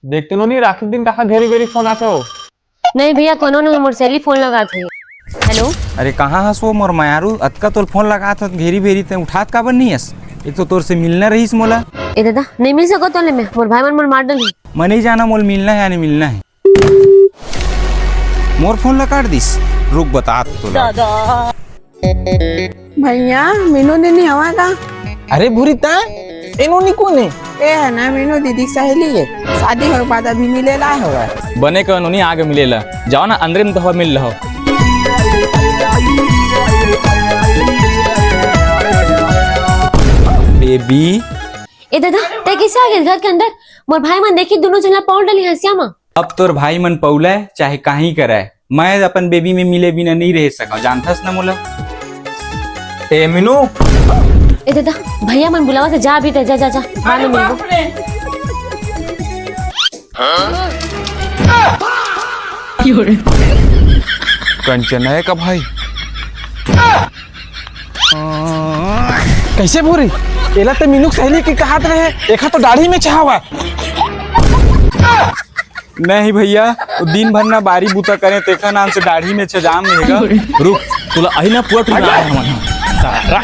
देखते नो नहीं राखी दिन कहा घेरी घेरी फोन आते हो। नहीं भैया कोनो ने मोर सहेली फोन लगा थे। हेलो अरे कहाँ हस वो मोर मायारू अतका तोर फोन लगा था घेरी भेरी ते उठात काबर नहीं हस। एक तो तोर से मिलना रहीस मोला। ए दादा नहीं मिल सको तो ले मैं मोर भाई मन मोर मार डली। मैं नहीं जाना मोल मिलना है या नहीं मिलना है। मोर फोन ला काट दिस रुक बता तोला। भैया मीनू दीदी हवा का अरे भूरी ता एनो नी कोने ए है ना मीनू दीदी की सहेली है शादी हो बाद अभी मिले ला होगा बने का नोनी आगे मिलेला जाओ ना अंदर में तो हवा मिल रहा हो। बेबी ए दादा ते कैसे आ गए घर के अंदर? मोर भाई मन देखी दोनों जना पौड़ डली हंसिया मा। अब तोर भाई मन पौला है चाहे कहीं कराए मैं अपन बेबी में मिले बिना नहीं रह सका जानथस ना मोला। ए मीनू ए दादा भैया मन बुलावा थे जा भी ते जा जा जा बाद में मिलबो। कंचन है का भाई कैसे भूरी एला तो मीनू सहेली की कहात रहे देखा तो दाढ़ी में छावा। नहीं भैया तो दिन भर ना बारी बूता करें तेखा नाम से दाढ़ी में छजाम रहेगा। रुक तुला अही ना पूरा टूना है हमारा